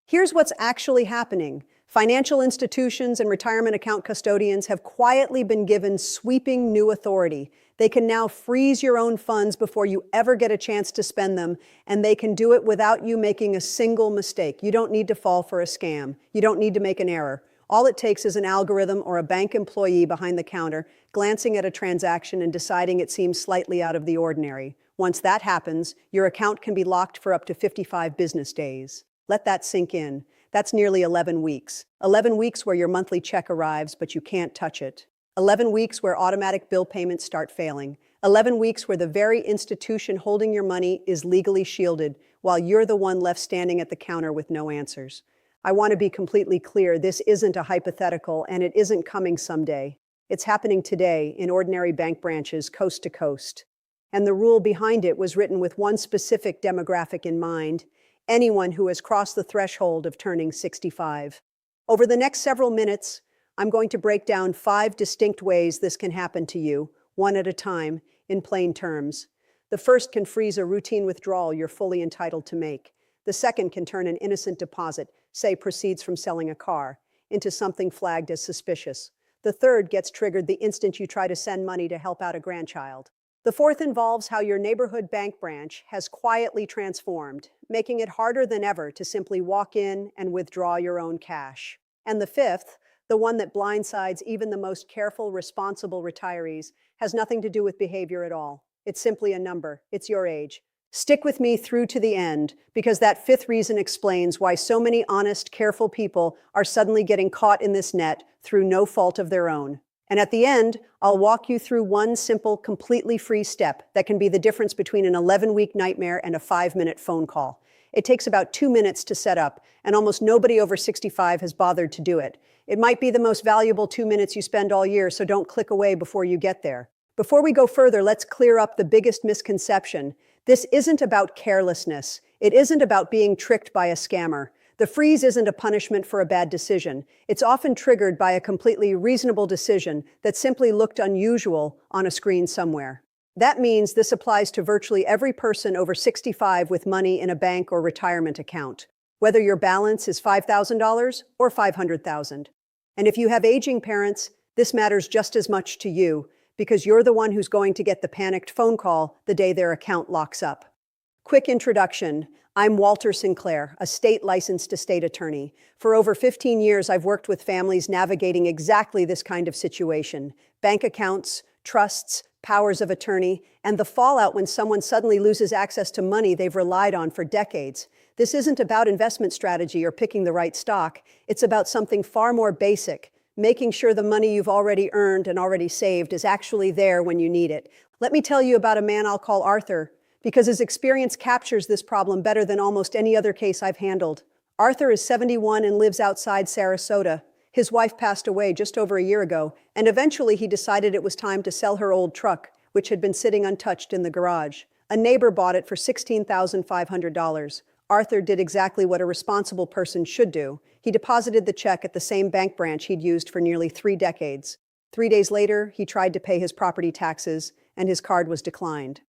Here's what's actually happening. Financial institutions and retirement account custodians have quietly been given sweeping new authority. They can now freeze your own funds before you ever get a chance to spend them, and they can do it without you making a single mistake. You don't need to fall for a scam. You don't need to make an error. All it takes is an algorithm or a bank employee behind the counter glancing at a transaction and deciding it seems slightly out of the ordinary. Once that happens, your account can be locked for up to 55 business days. Let that sink in. That's nearly 11 weeks. 11 weeks where your monthly check arrives, but you can't touch it. 11 weeks where automatic bill payments start failing. 11 weeks where the very institution holding your money is legally shielded, while you're the one left standing at the counter with no answers. I want to be completely clear, this isn't a hypothetical, and it isn't coming someday. It's happening today in ordinary bank branches, coast to coast. And the rule behind it was written with one specific demographic in mind: anyone who has crossed the threshold of turning 65. Over the next several minutes, I'm going to break down 5 distinct ways this can happen to you, one at a time, in plain terms. The first can freeze a routine withdrawal you're fully entitled to make. The second can turn an innocent deposit, say proceeds from selling a car, into something flagged as suspicious. The third gets triggered the instant you try to send money to help out a grandchild. The fourth involves how your neighborhood bank branch has quietly transformed, making it harder than ever to simply walk in and withdraw your own cash. And the fifth, the one that blindsides even the most careful, responsible retirees, has nothing to do with behavior at all. It's simply a number. It's your age. Stick with me through to the end, because that fifth reason explains why so many honest, careful people are suddenly getting caught in this net through no fault of their own. And at the end, I'll walk you through one simple, completely free step that can be the difference between an 11-week nightmare and a 5-minute phone call. It takes about 2 minutes to set up, and almost nobody over 65 has bothered to do it. It might be the most valuable 2 minutes you spend all year, so don't click away before you get there. Before we go further, let's clear up the biggest misconception. This isn't about carelessness. It isn't about being tricked by a scammer. The freeze isn't a punishment for a bad decision. It's often triggered by a completely reasonable decision that simply looked unusual on a screen somewhere. That means this applies to virtually every person over 65 with money in a bank or retirement account, whether your balance is $5,000 or $500,000. And if you have aging parents, this matters just as much to you, because you're the one who's going to get the panicked phone call the day their account locks up. Quick introduction. I'm Walter Sinclair, a state-licensed estate attorney. For over 15 years, I've worked with families navigating exactly this kind of situation: bank accounts, trusts, powers of attorney, and the fallout when someone suddenly loses access to money they've relied on for decades. This isn't about investment strategy or picking the right stock. It's about something far more basic: making sure the money you've already earned and already saved is actually there when you need it. Let me tell you about a man I'll call Arthur, because his experience captures this problem better than almost any other case I've handled. Arthur is 71 and lives outside Sarasota. His wife passed away just over a year ago, and eventually he decided it was time to sell her old truck, which had been sitting untouched in the garage. A neighbor bought it for $16,500. Arthur did exactly what a responsible person should do. He deposited the check at the same bank branch he'd used for nearly 3 decades. 3 days later, he tried to pay his property taxes, and his card was declined.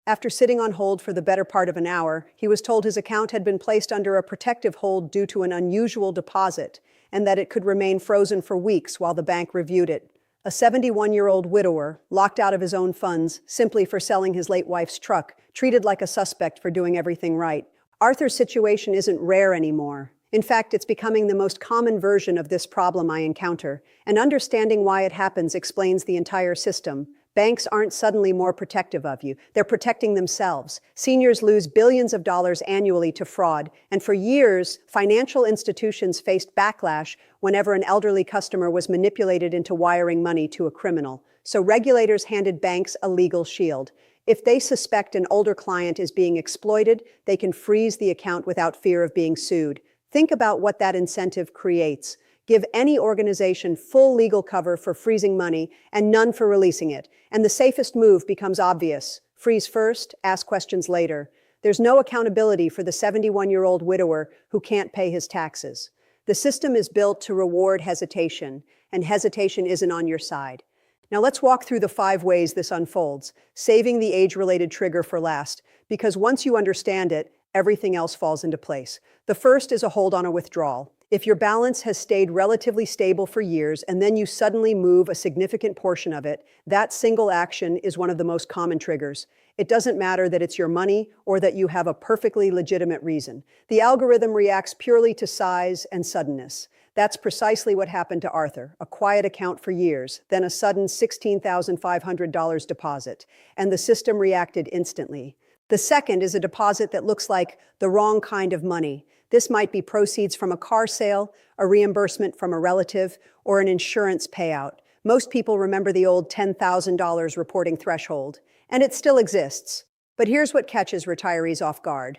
After sitting on hold for the better part of an hour, he was told his account had been placed under a protective hold due to an unusual deposit, and that it could remain frozen for weeks while the bank reviewed it. A 71-year-old widower, locked out of his own funds simply for selling his late wife's truck, treated like a suspect for doing everything right. Arthur's situation isn't rare anymore. In fact, it's becoming the most common version of this problem I encounter, and understanding why it happens explains the entire system. Banks aren't suddenly more protective of you. They're protecting themselves. Seniors lose billions of dollars annually to fraud, and for years, financial institutions faced backlash whenever an elderly customer was manipulated into wiring money to a criminal. So regulators handed banks a legal shield. If they suspect an older client is being exploited, they can freeze the account without fear of being sued. Think about what that incentive creates. Give any organization full legal cover for freezing money and none for releasing it. And the safest move becomes obvious. Freeze first, ask questions later. There's no accountability for the 71-year-old widower who can't pay his taxes. The system is built to reward hesitation, and hesitation isn't on your side. Now let's walk through the 5 ways this unfolds, saving the age-related trigger for last, because once you understand it, everything else falls into place. The first is a hold on a withdrawal. If your balance has stayed relatively stable for years and then you suddenly move a significant portion of it, that single action is one of the most common triggers. It doesn't matter that it's your money or that you have a perfectly legitimate reason. The algorithm reacts purely to size and suddenness. That's precisely what happened to Arthur, a quiet account for years, then a sudden $16,500 deposit, and the system reacted instantly. The second is a deposit that looks like the wrong kind of money. This might be proceeds from a car sale, a reimbursement from a relative, or an insurance payout. Most people remember the old $10,000 reporting threshold, and it still exists. But here's what catches retirees off guard.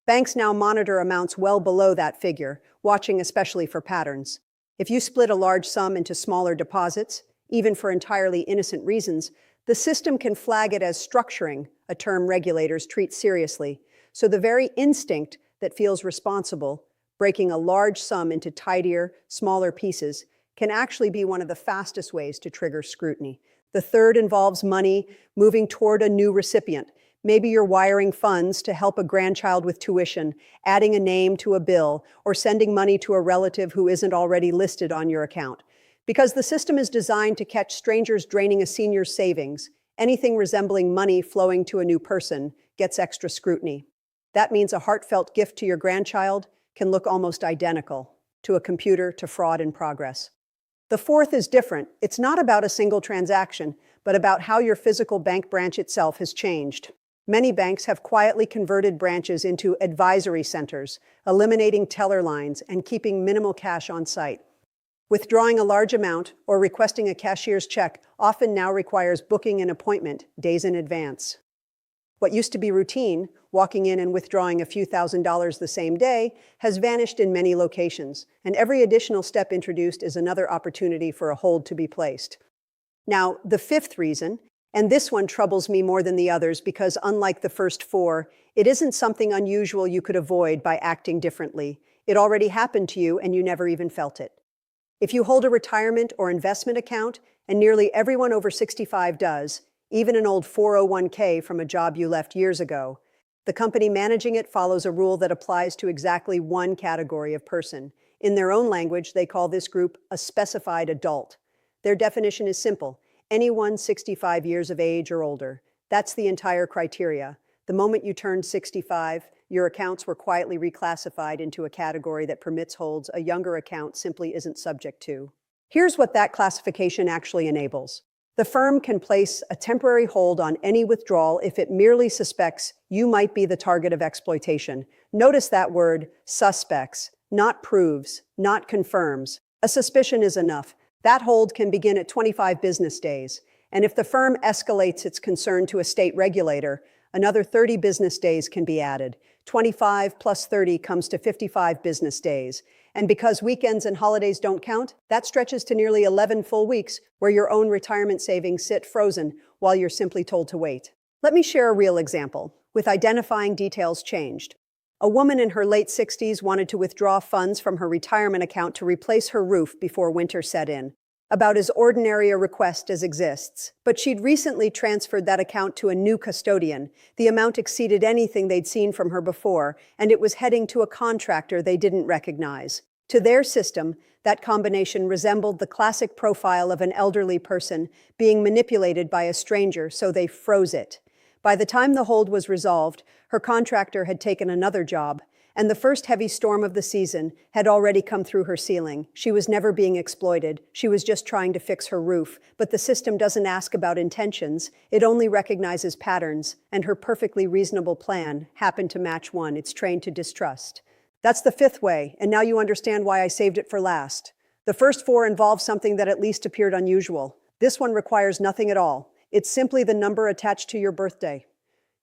Banks now monitor amounts well below that figure, watching especially for patterns. If you split a large sum into smaller deposits, even for entirely innocent reasons, the system can flag it as structuring, a term regulators treat seriously. So the very instinct that feels responsible, breaking a large sum into tidier, smaller pieces, can actually be one of the fastest ways to trigger scrutiny. The third involves money moving toward a new recipient. Maybe you're wiring funds to help a grandchild with tuition, adding a name to a bill, or sending money to a relative who isn't already listed on your account. Because the system is designed to catch strangers draining a senior's savings, anything resembling money flowing to a new person gets extra scrutiny. That means a heartfelt gift to your grandchild can look almost identical to a computer to fraud in progress. The fourth is different. It's not about a single transaction, but about how your physical bank branch itself has changed. Many banks have quietly converted branches into advisory centers, eliminating teller lines and keeping minimal cash on site. Withdrawing a large amount or requesting a cashier's check often now requires booking an appointment days in advance. What used to be routine, walking in and withdrawing a few $1,000s the same day, has vanished in many locations, and every additional step introduced is another opportunity for a hold to be placed. Now, the fifth reason, and this one troubles me more than the others because unlike the first four, it isn't something unusual you could avoid by acting differently. It already happened to you and you never even felt it. If you hold a retirement or investment account, and nearly everyone over 65 does, even an old 401k from a job you left years ago, the company managing it follows a rule that applies to exactly one category of person. In their own language, they call this group a specified adult. Their definition is simple: anyone 65 years of age or older. That's the entire criteria. The moment you turned 65, your accounts were quietly reclassified into a category that permits holds a younger account simply isn't subject to. Here's what that classification actually enables. The firm can place a temporary hold on any withdrawal if it merely suspects you might be the target of exploitation. Notice that word, suspects, not proves, not confirms. A suspicion is enough. That hold can begin at 25 business days. And if the firm escalates its concern to a state regulator, another 30 business days can be added. 25 plus 30 comes to 55 business days. And because weekends and holidays don't count, that stretches to nearly 11 full weeks where your own retirement savings sit frozen while you're simply told to wait. Let me share a real example, with identifying details changed. A woman in her late 60s wanted to withdraw funds from her retirement account to replace her roof before winter set in. About as ordinary a request as exists. But she'd recently transferred that account to a new custodian. The amount exceeded anything they'd seen from her before, and it was heading to a contractor they didn't recognize. To their system, that combination resembled the classic profile of an elderly person being manipulated by a stranger, so they froze it. By the time the hold was resolved, her contractor had taken another job, and the first heavy storm of the season had already come through her ceiling. She was never being exploited. She was just trying to fix her roof. But the system doesn't ask about intentions. It only recognizes patterns, and her perfectly reasonable plan happened to match one it's trained to distrust. That's the fifth way, and now you understand why I saved it for last. The first four involve something that at least appeared unusual. This one requires nothing at all. It's simply the number attached to your birthday.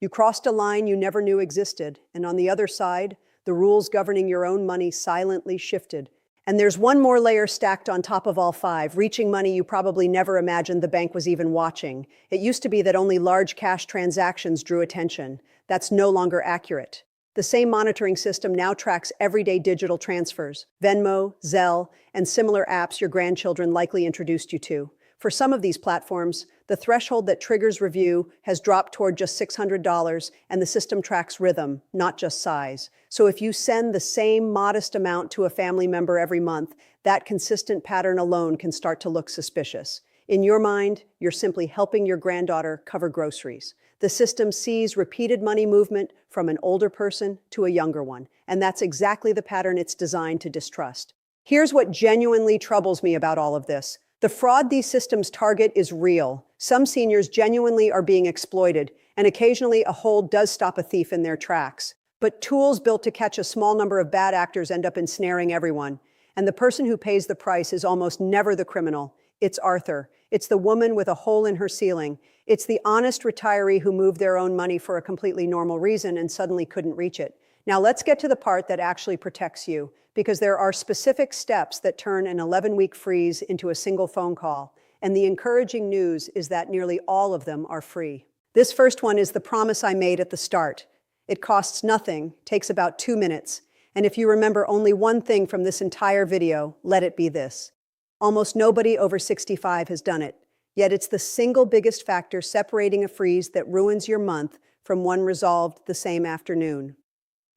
You crossed a line you never knew existed, and on the other side, the rules governing your own money silently shifted. And there's one more layer stacked on top of all five, reaching money you probably never imagined the bank was even watching. It used to be that only large cash transactions drew attention. That's no longer accurate. The same monitoring system now tracks everyday digital transfers, Venmo, Zelle, and similar apps your grandchildren likely introduced you to. For some of these platforms, the threshold that triggers review has dropped toward just $600, and the system tracks rhythm, not just size. So if you send the same modest amount to a family member every month, that consistent pattern alone can start to look suspicious. In your mind, you're simply helping your granddaughter cover groceries. The system sees repeated money movement from an older person to a younger one, and that's exactly the pattern it's designed to distrust. Here's what genuinely troubles me about all of this. The fraud these systems target is real. Some seniors genuinely are being exploited, and occasionally a hold does stop a thief in their tracks. But tools built to catch a small number of bad actors end up ensnaring everyone. And the person who pays the price is almost never the criminal. It's Arthur. It's the woman with a hole in her ceiling. It's the honest retiree who moved their own money for a completely normal reason and suddenly couldn't reach it. Now let's get to the part that actually protects you, because there are specific steps that turn an 11-week freeze into a single phone call. And the encouraging news is that nearly all of them are free. This first one is the promise I made at the start. It costs nothing, takes about 2 minutes. And if you remember only one thing from this entire video, let it be this. Almost nobody over 65 has done it. Yet it's the single biggest factor separating a freeze that ruins your month from one resolved the same afternoon.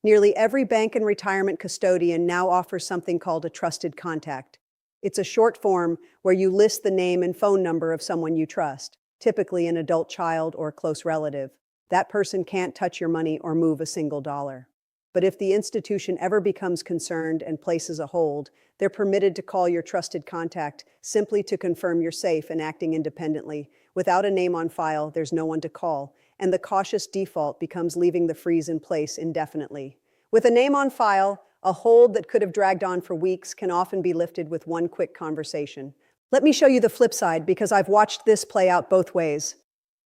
Nearly every bank and retirement custodian now offers something called a trusted contact. It's a short form where you list the name and phone number of someone you trust, typically an adult child or close relative. That person can't touch your money or move a single dollar. But if the institution ever becomes concerned and places a hold, they're permitted to call your trusted contact simply to confirm you're safe and acting independently. Without a name on file, there's no one to call, and the cautious default becomes leaving the freeze in place indefinitely. With a name on file, a hold that could have dragged on for weeks can often be lifted with one quick conversation. Let me show you the flip side, because I've watched this play out both ways.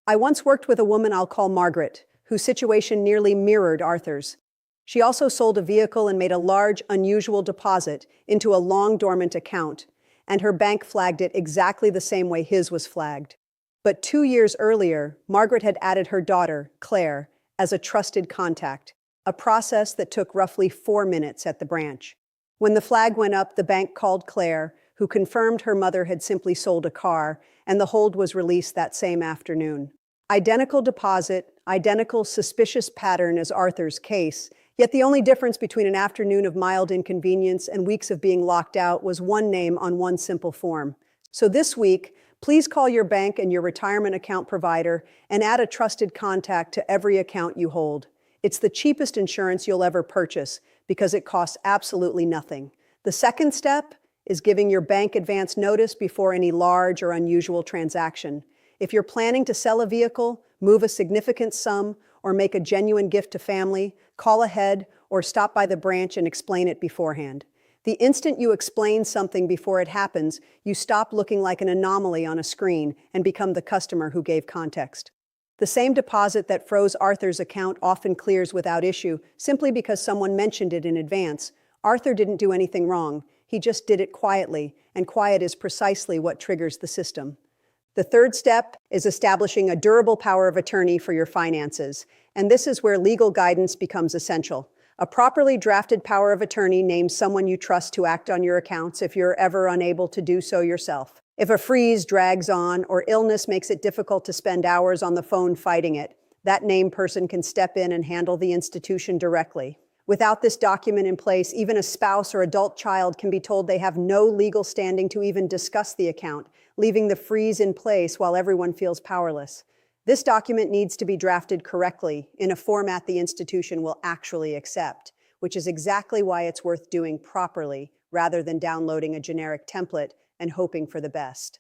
I once worked with a woman I'll call Margaret, whose situation nearly mirrored Arthur's. She also sold a vehicle and made a large, unusual deposit into a long dormant account, and her bank flagged it exactly the same way his was flagged. But 2 years earlier, Margaret had added her daughter, Claire, as a trusted contact, a process that took roughly 4 minutes at the branch. When the flag went up, the bank called Claire, who confirmed her mother had simply sold a car, and the hold was released that same afternoon. Identical deposit, identical suspicious pattern as Arthur's case, yet the only difference between an afternoon of mild inconvenience and weeks of being locked out was one name on one simple form. So this week, please call your bank and your retirement account provider and add a trusted contact to every account you hold. It's the cheapest insurance you'll ever purchase because it costs absolutely nothing. The second step is giving your bank advance notice before any large or unusual transaction. If you're planning to sell a vehicle, move a significant sum, or make a genuine gift to family, call ahead or stop by the branch and explain it beforehand. The instant you explain something before it happens, you stop looking like an anomaly on a screen and become the customer who gave context. The same deposit that froze Arthur's account often clears without issue simply because someone mentioned it in advance. Arthur didn't do anything wrong. He just did it quietly, and quiet is precisely what triggers the system. The third step is establishing a durable power of attorney for your finances, and this is where legal guidance becomes essential. A properly drafted power of attorney names someone you trust to act on your accounts if you're ever unable to do so yourself. If a freeze drags on or illness makes it difficult to spend hours on the phone fighting it, that named person can step in and handle the institution directly. Without this document in place, even a spouse or adult child can be told they have no legal standing to even discuss the account, leaving the freeze in place while everyone feels powerless. This document needs to be drafted correctly in a format the institution will actually accept, which is exactly why it's worth doing properly rather than downloading a generic template and hoping for the best.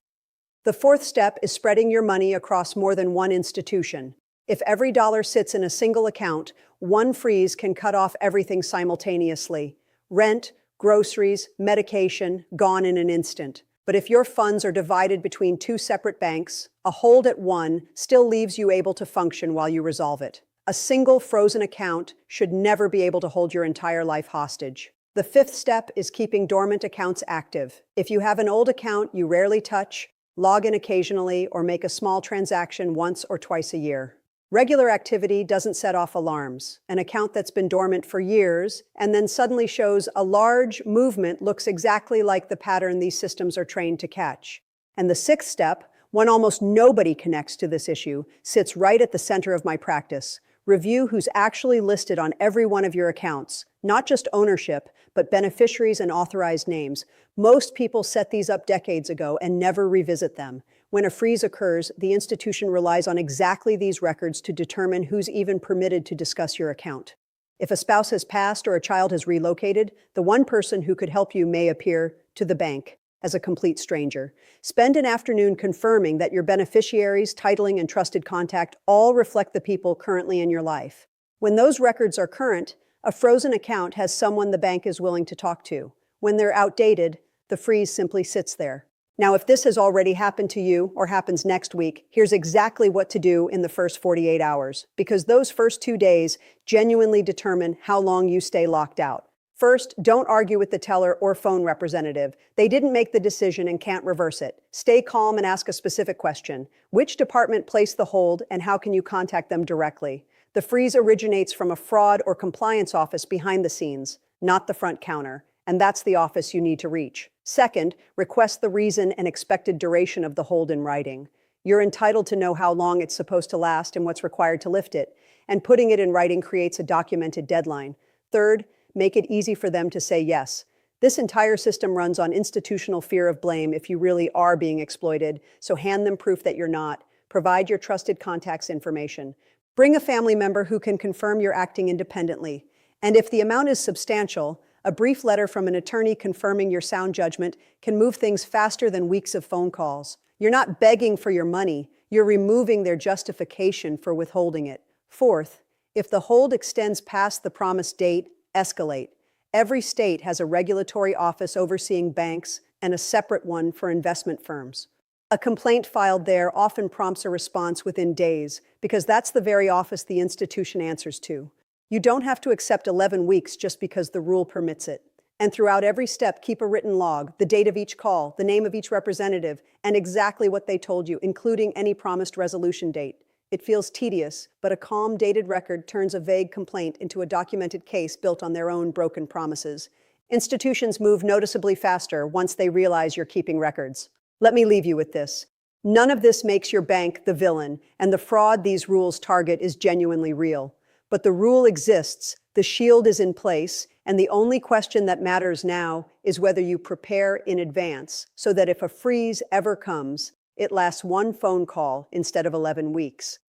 The fourth step is spreading your money across more than one institution. If every dollar sits in a single account, one freeze can cut off everything simultaneously. Rent, groceries, medication, gone in an instant. But if your funds are divided between two separate banks, a hold at one still leaves you able to function while you resolve it. A single frozen account should never be able to hold your entire life hostage. The fifth step is keeping dormant accounts active. If you have an old account you rarely touch, log in occasionally, or make a small transaction once or twice a year. Regular activity doesn't set off alarms. An account that's been dormant for years and then suddenly shows a large movement looks exactly like the pattern these systems are trained to catch. And the sixth step, one almost nobody connects to this issue, sits right at the center of my practice. Review who's actually listed on every one of your accounts, not just ownership, but beneficiaries and authorized names. Most people set these up decades ago and never revisit them. When a freeze occurs, the institution relies on exactly these records to determine who's even permitted to discuss your account. If a spouse has passed or a child has relocated, the one person who could help you may appear to the bank as a complete stranger. Spend an afternoon confirming that your beneficiaries, titling, and trusted contact all reflect the people currently in your life. When those records are current, a frozen account has someone the bank is willing to talk to. When they're outdated, the freeze simply sits there. Now, if this has already happened to you or happens next week, here's exactly what to do in the first 48 hours, because those first 2 days genuinely determine how long you stay locked out. First, don't argue with the teller or phone representative. They didn't make the decision and can't reverse it. Stay calm and ask a specific question. Which department placed the hold and how can you contact them directly? The freeze originates from a fraud or compliance office behind the scenes, not the front counter, and that's the office you need to reach. Second, request the reason and expected duration of the hold in writing. You're entitled to know how long it's supposed to last and what's required to lift it, and putting it in writing creates a documented deadline. Third, make it easy for them to say yes. This entire system runs on institutional fear of blame if you really are being exploited, so hand them proof that you're not. Provide your trusted contacts information. Bring a family member who can confirm you're acting independently. And if the amount is substantial, a brief letter from an attorney confirming your sound judgment can move things faster than weeks of phone calls. You're not begging for your money, you're removing their justification for withholding it. Fourth, if the hold extends past the promised date, escalate. Every state has a regulatory office overseeing banks and a separate one for investment firms. A complaint filed there often prompts a response within days because that's the very office the institution answers to. You don't have to accept 11 weeks just because the rule permits it. And throughout every step, keep a written log, the date of each call, the name of each representative, and exactly what they told you, including any promised resolution date. It feels tedious, but a calm, dated record turns a vague complaint into a documented case built on their own broken promises. Institutions move noticeably faster once they realize you're keeping records. Let me leave you with this. None of this makes your bank the villain, and the fraud these rules target is genuinely real. But the rule exists, the shield is in place, and the only question that matters now is whether you prepare in advance so that if a freeze ever comes, it lasts one phone call instead of 11 weeks.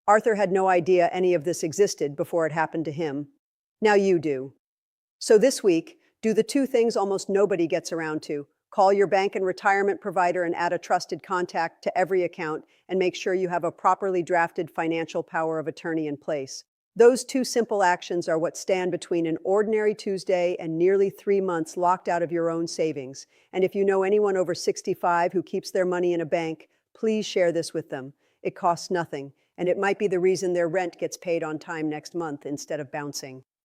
Arthur had no idea any of this existed before it happened to him. Now you do. So this week, do the two things almost nobody gets around to. Call your bank and retirement provider and add a trusted contact to every account, and make sure you have a properly drafted financial power of attorney in place. Those two simple actions are what stand between an ordinary Tuesday and nearly 3 months locked out of your own savings. And if you know anyone over 65 who keeps their money in a bank, please share this with them. It costs nothing, and it might be the reason their rent gets paid on time next month instead of bouncing.